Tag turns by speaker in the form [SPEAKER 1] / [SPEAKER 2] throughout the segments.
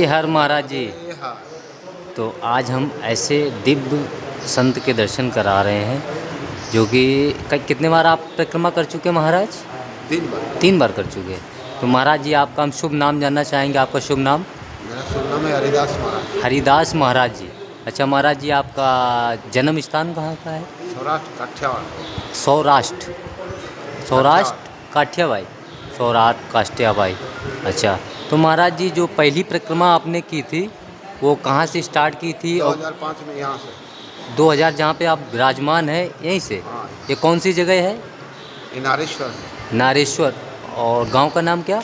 [SPEAKER 1] हर महाराज जी।
[SPEAKER 2] हाँ।
[SPEAKER 1] तो आज हम ऐसे दिव्य संत के दर्शन करा रहे हैं जो कि कितने बार आप परिक्रमा कर चुके हैं महाराज?
[SPEAKER 2] 3 बार।
[SPEAKER 1] 3 बार कर चुके हैं। तो महाराज जी आपका हम शुभ नाम जानना चाहेंगे, आपका शुभ नाम?
[SPEAKER 2] मेरा शुभ नाम है हरिदास महाराज।
[SPEAKER 1] हरिदास महाराज जी। अच्छा महाराज जी, आपका जन्म स्थान कहाँ का है?
[SPEAKER 2] सौराष्ट्र काठियावाड़।
[SPEAKER 1] सौराष्ट्र सौराष्ट्र काठियावाड़। सौराष्ट्र काठियावाड़। अच्छा, तो महाराज जी जो पहली परिक्रमा आपने की थी वो कहाँ से स्टार्ट की थी? और
[SPEAKER 2] 2005 में यहाँ से
[SPEAKER 1] 2000 जहाँ पे आप विराजमान है यहीं से?
[SPEAKER 2] हाँ।
[SPEAKER 1] ये कौन सी जगह है?
[SPEAKER 2] ये नारेश्वर है।
[SPEAKER 1] नारेश्वर। और गांव का नाम क्या?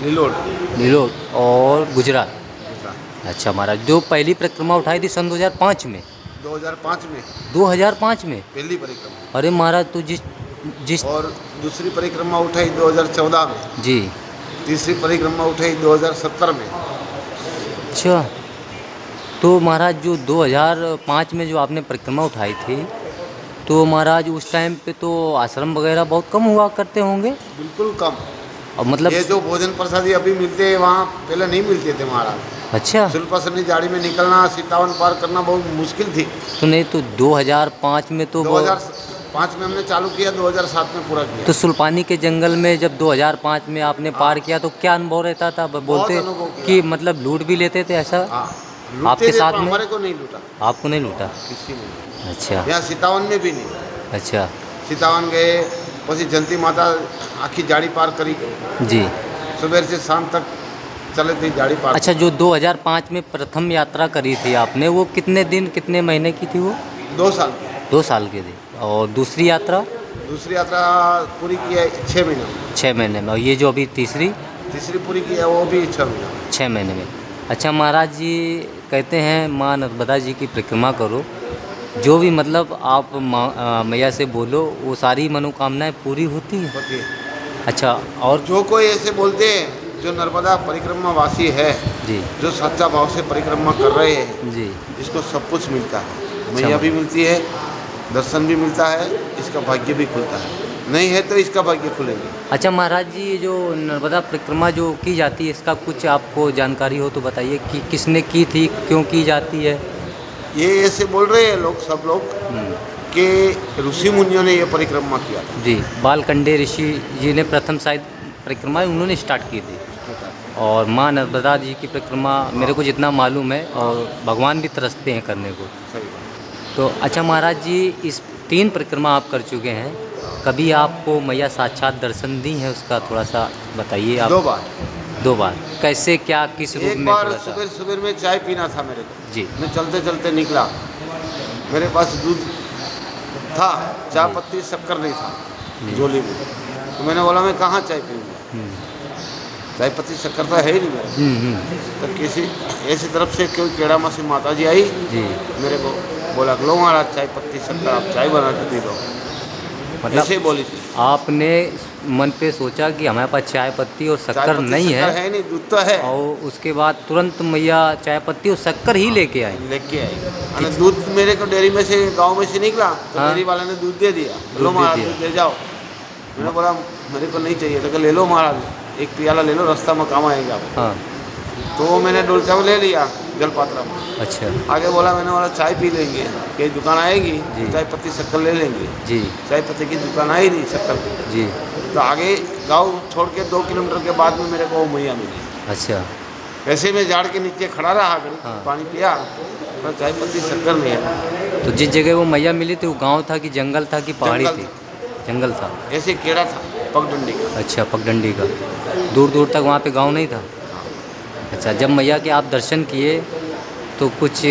[SPEAKER 2] नीलोड।
[SPEAKER 1] नीलोड। और गुजरात।
[SPEAKER 2] गुजरात।
[SPEAKER 1] अच्छा महाराज, जो पहली परिक्रमा उठाई थी सन 2005 में?
[SPEAKER 2] 2005 में
[SPEAKER 1] 2005 में?
[SPEAKER 2] पहली परिक्रमा।
[SPEAKER 1] अरे महाराज, तो जिस जिस
[SPEAKER 2] और दूसरी परिक्रमा उठाई 2014 में।
[SPEAKER 1] जी।
[SPEAKER 2] तीसरी परिक्रमा उठाई 2017 में।
[SPEAKER 1] अच्छा, तो महाराज जो 2005 में जो आपने परिक्रमा उठाई थी, तो महाराज उस टाइम पे तो आश्रम वगैरह बहुत कम हुआ करते होंगे?
[SPEAKER 2] बिल्कुल कम।
[SPEAKER 1] और मतलब
[SPEAKER 2] ये जो भोजन प्रसादी अभी मिलते हैं वहाँ पहले नहीं मिलते थे महाराज।
[SPEAKER 1] अच्छा,
[SPEAKER 2] सुल्पासनी झाड़ी में निकलना, सीतावन पार करना बहुत मुश्किल थी।
[SPEAKER 1] तो नहीं तो 2005 में तो
[SPEAKER 2] 2005 में हमने चालू किया, 2007 में पूरा किया।
[SPEAKER 1] तो सुल्पानी के जंगल में जब 2005 में आपने पार किया तो क्या अनुभव रहता था? बोलते
[SPEAKER 2] अनुभव किया।
[SPEAKER 1] कि मतलब लूट भी लेते थे ऐसा?
[SPEAKER 2] हाँ,
[SPEAKER 1] आपके
[SPEAKER 2] लूटते थे,
[SPEAKER 1] साथ
[SPEAKER 2] पर
[SPEAKER 1] में?
[SPEAKER 2] हमारे को नहीं लूटा,
[SPEAKER 1] आपको नहीं लूटा?
[SPEAKER 2] किसी ने नहीं।
[SPEAKER 1] अच्छा
[SPEAKER 2] यहाँ सीतावन में भी नहीं।
[SPEAKER 1] अच्छा
[SPEAKER 2] सीतावन गए, પછી जंती माता आखी जाड़ी पार करी।
[SPEAKER 1] जी।
[SPEAKER 2] सुबह से शाम तक चले थे जाड़ी पार।
[SPEAKER 1] अच्छा, जो 2005 में प्रथम यात्रा करी थी आपने, वो कितने दिन कितने महीने की थी वो?
[SPEAKER 2] 2 साल की।
[SPEAKER 1] 2 साल की थी। और दूसरी यात्रा?
[SPEAKER 2] दूसरी यात्रा पूरी की है 6 महीने में।
[SPEAKER 1] 6 महीने में। और ये जो अभी तीसरी?
[SPEAKER 2] तीसरी पूरी की है वो भी 6 महीने में।
[SPEAKER 1] 6 महीने में। अच्छा महाराज जी, कहते हैं माँ नर्मदा जी की परिक्रमा करो, जो भी मतलब आप मैया से बोलो वो सारी मनोकामनाएं पूरी होती हैं?
[SPEAKER 2] होती है।
[SPEAKER 1] अच्छा, और
[SPEAKER 2] जो कोई ऐसे बोलते हैं, जो नर्मदा परिक्रमा वासी है,
[SPEAKER 1] जी
[SPEAKER 2] जो सच्चा भाव से परिक्रमा कर रहे हैं,
[SPEAKER 1] जी।
[SPEAKER 2] इसको सब कुछ मिलता है। मैया भी मिलती है, दर्शन भी मिलता है, इसका भाग्य भी खुलता है। नहीं है तो इसका भाग्य खुलेंगे।
[SPEAKER 1] अच्छा महाराज जी, ये जो नर्मदा परिक्रमा जो की जाती है, इसका कुछ आपको जानकारी हो तो बताइए कि किसने की थी, क्यों की जाती है?
[SPEAKER 2] ये ऐसे बोल रहे हैं लोग, सब लोग, कि ऋषि मुनियों ने ये परिक्रमा किया था।
[SPEAKER 1] जी, बालकंडे ऋषि जी ने प्रथम शायद परिक्रमा उन्होंने स्टार्ट की थी। और माँ नर्मदा जी की परिक्रमा मेरे को जितना मालूम है, और भगवान भी तरसते हैं करने को।
[SPEAKER 2] सही बात।
[SPEAKER 1] तो अच्छा महाराज जी, इस 3 परिक्रमा आप कर चुके हैं, कभी आपको मैया साक्षात दर्शन दी है उसका थोड़ा सा बताइए आप?
[SPEAKER 2] 2 बार।
[SPEAKER 1] 2 बार कैसे, क्या, किस रूप
[SPEAKER 2] एक
[SPEAKER 1] में?
[SPEAKER 2] बार
[SPEAKER 1] थोड़ा सा
[SPEAKER 2] सुबह सुबह में चाय पीना था मेरे को।
[SPEAKER 1] जी
[SPEAKER 2] मैं चलते चलते निकला, मेरे पास दूध था, चाय पत्ती शक्कर नहीं था झोली में। तो मैंने बोला मैं कहाँ चाय पीऊँगा, चाय पत्ती शक्कर तो है ही नहीं मेरे। तो किसी ऐसी तरफ से कोई केड़ा मासी माता जी आई,
[SPEAKER 1] जी।
[SPEAKER 2] मेरे को बोला लो महाराज चाय पत्ती शक्कर आप चाय बना के पी लो।
[SPEAKER 1] मतलब
[SPEAKER 2] ऐसे बोली थी।
[SPEAKER 1] आपने मन पे सोचा कि हमारे पास चाय पत्ती और
[SPEAKER 2] चाय
[SPEAKER 1] शक्कर
[SPEAKER 2] पत्ती
[SPEAKER 1] नहीं
[SPEAKER 2] शक्कर
[SPEAKER 1] है,
[SPEAKER 2] है नहीं, दूध तो है।
[SPEAKER 1] और उसके बाद तुरंत मैया चाय पत्ती और शक्कर ही लेके आई।
[SPEAKER 2] लेके आई। मैंने दूध मेरे को डेयरी में से, गांव में से निकला तो
[SPEAKER 1] हाँ।
[SPEAKER 2] डेयरी वाले ने दूध दे दिया,
[SPEAKER 1] दूध
[SPEAKER 2] लो
[SPEAKER 1] दे
[SPEAKER 2] महाराज
[SPEAKER 1] दिया।
[SPEAKER 2] दूध ले जाओ। मैंने बोला मेरे को नहीं चाहिए, तो ले लो महाराज, एक पियाला ले लो, रास्ता में काम आएगा आपको।
[SPEAKER 1] हाँ।
[SPEAKER 2] तो मैंने डोल चावल ले लिया जलपात्रा में।
[SPEAKER 1] अच्छा
[SPEAKER 2] आगे बोला, मैंने बोला चाय पी लेंगे, कहीं दुकान आएगी
[SPEAKER 1] जी।
[SPEAKER 2] चाय पत्ती शक्कर ले लेंगे।
[SPEAKER 1] जी
[SPEAKER 2] चाय पत्ती की दुकान आई नहीं शक्कर की।
[SPEAKER 1] जी।
[SPEAKER 2] तो आगे गाँव छोड़ के 2 किलोमीटर के बाद में मेरे को वो मैया मिली।
[SPEAKER 1] अच्छा
[SPEAKER 2] ऐसे में झाड़ के नीचे खड़ा रहा,
[SPEAKER 1] हाँ।
[SPEAKER 2] पानी पिया, पर चाय पत्ती शक्कर नहीं है।
[SPEAKER 1] तो जिस जगह वो मैया मिली थी वो गांव था कि जंगल था कि पहाड़ी
[SPEAKER 2] जंगल
[SPEAKER 1] थी? जंगल था।
[SPEAKER 2] ऐसे केड़ा था पगडंडी का।
[SPEAKER 1] अच्छा, पगडंडी का। दूर दूर तक वहाँ पे गांव नहीं था? अच्छा, जब मैया के आप दर्शन किए तो कुछ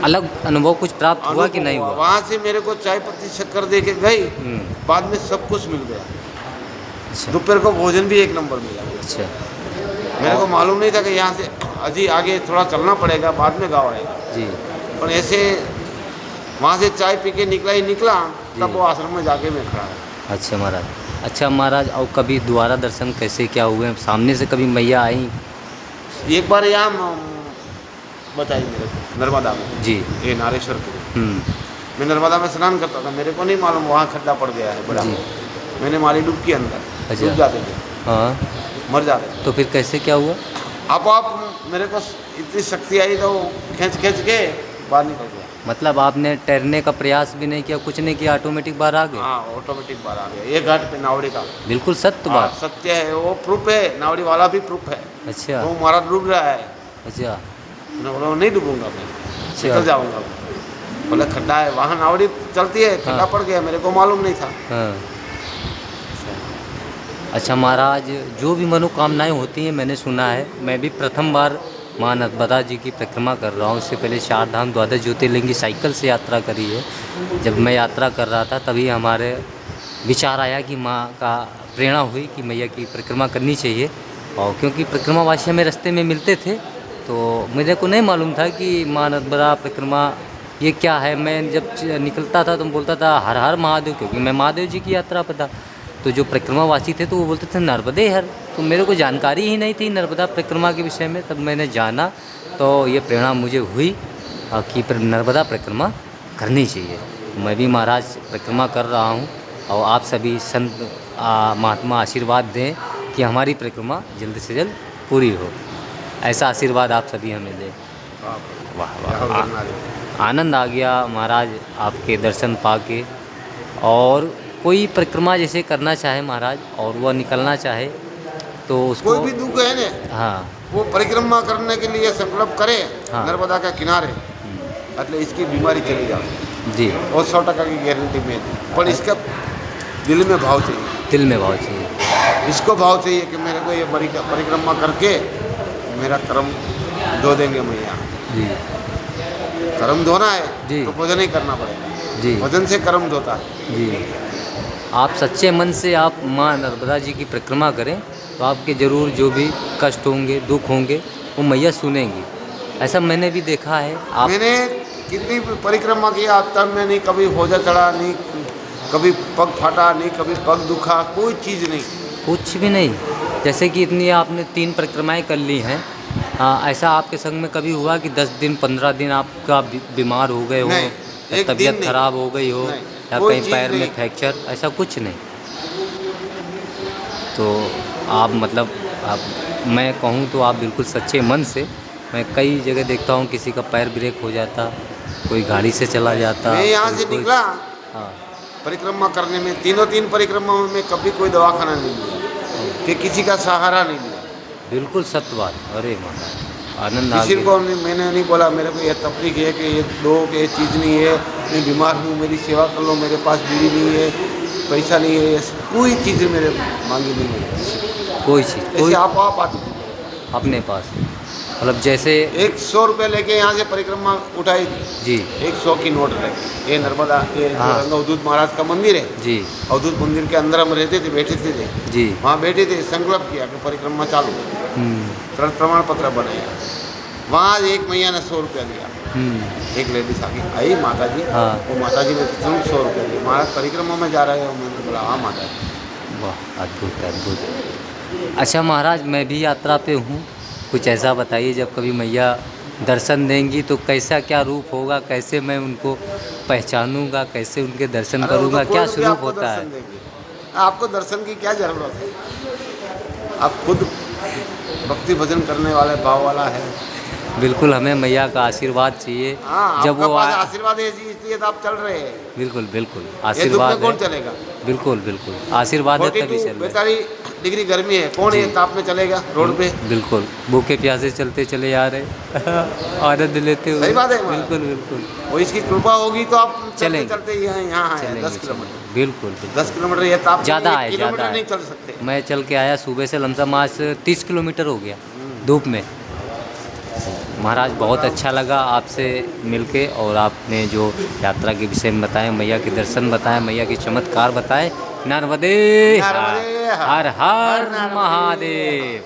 [SPEAKER 1] अलग अनुभव कुछ प्राप्त हुआ कि नहीं हुआ?
[SPEAKER 2] वहाँ से मेरे को चाय पत्ती शक्कर दे के गई, बाद में सब कुछ मिल गया।
[SPEAKER 1] अच्छा
[SPEAKER 2] दोपहर को भोजन भी 1 नंबर मिला।
[SPEAKER 1] अच्छा।
[SPEAKER 2] मेरे को मालूम नहीं था कि यहाँ से अजी आगे थोड़ा चलना पड़ेगा, बाद में गाँव आएगा।
[SPEAKER 1] जी
[SPEAKER 2] पर ऐसे वहाँ से चाय पी के निकला ही निकला, तब वो आश्रम में जाके मैं खड़ा रहा।
[SPEAKER 1] अच्छा महाराज। अच्छा महाराज, और कभी दोबारा दर्शन कैसे क्या हुए? सामने से कभी मैया आई?
[SPEAKER 2] एक बार यहाँ बताई मेरे को नर्मदा में।
[SPEAKER 1] जी।
[SPEAKER 2] ये नारेश्वर के, मैं नर्मदा में स्नान करता था, मेरे को नहीं मालूम वहाँ खड्डा पड़ गया है बड़ा।
[SPEAKER 1] जी।
[SPEAKER 2] मैंने मारी डुबकी अंदर,
[SPEAKER 1] अच्छा।
[SPEAKER 2] डूब जाते थे,
[SPEAKER 1] हाँ,
[SPEAKER 2] मर जाते थे।
[SPEAKER 1] तो फिर कैसे क्या हुआ?
[SPEAKER 2] आप मेरे को इतनी शक्ति आई तो खींच खींच के बाहर निकल गया।
[SPEAKER 1] मतलब आपने तैरने का प्रयास भी नहीं किया, कुछ नहीं किया, ऑटोमेटिक बाहर आ गए?
[SPEAKER 2] हाँ, ऑटोमेटिक बाहर आ गया। ये घाट पे नावड़ी का
[SPEAKER 1] बिल्कुल सत्य
[SPEAKER 2] हाँ,
[SPEAKER 1] बात।
[SPEAKER 2] सत्य है, वो प्रूफ है, नावड़ी वाला भी प्रूफ है।
[SPEAKER 1] अच्छा
[SPEAKER 2] वो हमारा डूब रहा है,
[SPEAKER 1] अच्छा
[SPEAKER 2] मैंने बोला नहीं डूबूंगा मैं,
[SPEAKER 1] अच्छा।
[SPEAKER 2] निकल जाऊंगा। बोले खड्डा है, वहाँ नावड़ी चलती है, खड्डा
[SPEAKER 1] हाँ।
[SPEAKER 2] पड़ गया, मेरे को मालूम नहीं था।
[SPEAKER 1] हाँ। अच्छा महाराज, जो भी मनोकामनाएं होती हैं मैंने सुना है, मैं भी प्रथम बार माँ नर्मदा जी की परिक्रमा कर रहा हूँ। इससे पहले 4 धाम 12 ज्योतिर्लिंग की साइकिल से यात्रा करी है। जब मैं यात्रा कर रहा था तभी हमारे विचार आया कि माँ का प्रेरणा हुई कि मैया की परिक्रमा करनी चाहिए। और क्योंकि परिक्रमावासी हमें रास्ते में मिलते थे तो मेरे को नहीं मालूम था कि माँ नर्मदा परिक्रमा ये क्या है। मैं जब निकलता था तो बोलता था हर हर महादेव, क्योंकि मैं महादेव जी की यात्रा पर था। तो जो परिक्रमावासी थे तो वो बोलते थे नर्मदे हर। तो मेरे को जानकारी ही नहीं थी नर्मदा परिक्रमा के विषय में। तब मैंने जाना तो ये प्रेरणा मुझे हुई कि नर्मदा परिक्रमा करनी चाहिए। मैं भी महाराज परिक्रमा कर रहा हूँ और आप सभी संत महात्मा आशीर्वाद दें कि हमारी परिक्रमा जल्द से जल्द पूरी हो। ऐसा आशीर्वाद आप सभी हमें दें। वाह वाह, आनंद आ गया महाराज आपके दर्शन पाके। और कोई परिक्रमा जैसे करना चाहे महाराज और वह निकलना चाहे तो उसको
[SPEAKER 2] कोई भी दुख है ना,
[SPEAKER 1] हाँ
[SPEAKER 2] वो परिक्रमा करने के लिए संकल्प करे
[SPEAKER 1] हाँ।
[SPEAKER 2] नर्मदा के किनारे, मतलब इसकी बीमारी चली जाए
[SPEAKER 1] जी,
[SPEAKER 2] और 100% की गारंटी में। पर इसका दिल में भाव चाहिए,
[SPEAKER 1] दिल में भाव चाहिए।
[SPEAKER 2] इसको भाव चाहिए कि मेरे को ये परिक्रमा करके मेरा कर्म धो देंगे मैया।
[SPEAKER 1] जी
[SPEAKER 2] कर्म धोना है
[SPEAKER 1] जी।
[SPEAKER 2] तो भजन ही करना पड़ेगा,
[SPEAKER 1] जी
[SPEAKER 2] भजन से कर्म धोता है।
[SPEAKER 1] जी, आप सच्चे मन से आप माँ नर्मदा जी की परिक्रमा करें तो आपके ज़रूर जो भी कष्ट होंगे, दुख होंगे, वो मैया सुनेंगी। ऐसा मैंने भी देखा है। आप
[SPEAKER 2] मैंने कितनी परिक्रमा की, आज तक मैं नहीं कभी होजा चढ़ा, नहीं कभी पग फाटा, नहीं कभी पग दुखा, कोई चीज़ नहीं।
[SPEAKER 1] कुछ भी नहीं। जैसे कि इतनी आपने 3 परिक्रमाएँ कर ली हैं, ऐसा आपके संग में कभी हुआ कि 10 दिन 15 दिन आपका बीमार हो गए हो,
[SPEAKER 2] नहीं,
[SPEAKER 1] या
[SPEAKER 2] एक दिन
[SPEAKER 1] तबीयत
[SPEAKER 2] नहीं।
[SPEAKER 1] खराब हो गई हो,
[SPEAKER 2] नहीं,
[SPEAKER 1] या
[SPEAKER 2] कोई
[SPEAKER 1] कहीं
[SPEAKER 2] चीज़
[SPEAKER 1] पैर में
[SPEAKER 2] नहीं।
[SPEAKER 1] फ्रैक्चर, ऐसा कुछ नहीं? तो आप मतलब आप मैं कहूँ तो आप बिल्कुल सच्चे मन से, मैं कई जगह देखता हूँ किसी का पैर ब्रेक हो जाता, कोई गाड़ी से चला जाता।
[SPEAKER 2] मैं यहाँ से
[SPEAKER 1] कोई-
[SPEAKER 2] निकला
[SPEAKER 1] हाँ
[SPEAKER 2] परिक्रमा करने में, तीन परिक्रमा में कभी कोई दवाखाना नहीं लिया, कि किसी का सहारा नहीं लिया।
[SPEAKER 1] बिल्कुल सत्य बात। अरे महाराज आनंद आ
[SPEAKER 2] किसी
[SPEAKER 1] गया।
[SPEAKER 2] को मैंने नहीं बोला मेरे को ये तकलीफ है कि ये दो कि ये चीज़ नहीं है, मैं बीमार हूँ, मेरी सेवा कर लो, मेरे पास बीड़ी नहीं है, पैसा नहीं है, कोई चीज़ मेरे मांगी नहीं है।
[SPEAKER 1] कोई चीज़,
[SPEAKER 2] ऐसे
[SPEAKER 1] कोई
[SPEAKER 2] आप आती थी।
[SPEAKER 1] अपने पास, मतलब जैसे
[SPEAKER 2] 100 रुपये लेके यहाँ से परिक्रमा उठाई थी,
[SPEAKER 1] जी
[SPEAKER 2] 100 की नोट लेके। ये नर्मदा, ये जो
[SPEAKER 1] हाँ।
[SPEAKER 2] अवधूत महाराज का मंदिर है,
[SPEAKER 1] जी
[SPEAKER 2] अवधूत मंदिर के अंदर हम रहते थे, बैठे थे
[SPEAKER 1] जी
[SPEAKER 2] वहाँ बैठे थे, संकल्प किया कि परिक्रमा चालू,
[SPEAKER 1] हम्म,
[SPEAKER 2] प्रमाण पत्र बनाया। वहाँ एक मैया ने 100 रुपया दिया, एक लेडीज आई माता जी,
[SPEAKER 1] हाँ।
[SPEAKER 2] वो माता जी ने तुरंत 100 रुपया दिया। महाराज परिक्रमा में जा रहे हो? मैंने बोला हाँ माता जी।
[SPEAKER 1] वाह अद्भुत अद्भुत। अच्छा महाराज, मैं भी यात्रा पे हूँ, कुछ ऐसा बताइए जब कभी मैया दर्शन देंगी तो कैसा क्या रूप होगा, कैसे मैं उनको पहचानूंगा, कैसे उनके दर्शन
[SPEAKER 2] अरे वो तो
[SPEAKER 1] करूंगा,
[SPEAKER 2] कोई
[SPEAKER 1] क्या
[SPEAKER 2] भी
[SPEAKER 1] स्वरूप
[SPEAKER 2] आपको
[SPEAKER 1] होता है?
[SPEAKER 2] दर्शन देंगे। आपको दर्शन की क्या जरूरत है? आप खुद भक्ति भजन करने वाले भाव वाला है।
[SPEAKER 1] बिल्कुल, हमें मैया का आशीर्वाद चाहिए।
[SPEAKER 2] हाँ,
[SPEAKER 1] जब
[SPEAKER 2] आपका
[SPEAKER 1] वो
[SPEAKER 2] पास आशीर्वाद है जी, इसलिए तो आप चल रहे हैं।
[SPEAKER 1] बिल्कुल बिल्कुल
[SPEAKER 2] ये धूप में
[SPEAKER 1] आशीर्वाद
[SPEAKER 2] कौन
[SPEAKER 1] है।
[SPEAKER 2] चलेगा?
[SPEAKER 1] बिल्कुल बिल्कुल आशीर्वाद है तभी
[SPEAKER 2] 42
[SPEAKER 1] चल रहे हैं।
[SPEAKER 2] 42 डिग्री गर्मी है, कौन
[SPEAKER 1] जी।
[SPEAKER 2] ये ताप में चलेगा रोड पे?
[SPEAKER 1] बिल्कुल भूखे प्यासे चलते चले आ रहे आनंद लेते हुए।
[SPEAKER 2] सही बात है महाराज।
[SPEAKER 1] बिल्कुल बिल्कुल
[SPEAKER 2] वो इसकी कृपा होगी तो आप चलते
[SPEAKER 1] चलेंगे।
[SPEAKER 2] चलते यहाँ आए
[SPEAKER 1] चलेंगे
[SPEAKER 2] 10 किलोमीटर।
[SPEAKER 1] चलेंगे। बिल्कुल बिल्कुल
[SPEAKER 2] 10 किलोमीटर ये ताप में
[SPEAKER 1] ज़्यादा
[SPEAKER 2] 1
[SPEAKER 1] है,
[SPEAKER 2] किलोमीटर
[SPEAKER 1] ज़्यादा
[SPEAKER 2] नहीं
[SPEAKER 1] है।
[SPEAKER 2] चल सकते।
[SPEAKER 1] मैं चल के आया सुबह से, लमसम आज 30 किलोमीटर हो गया धूप में। महाराज बहुत अच्छा लगा आपसे मिलके, और आपने जो यात्रा के विषय में बताएं, मैया के दर्शन बताएं, मैया के चमत्कार बताएं। नर्मदे
[SPEAKER 2] नर्मदे
[SPEAKER 1] हर हर
[SPEAKER 2] नर्मदे।
[SPEAKER 1] महादेव।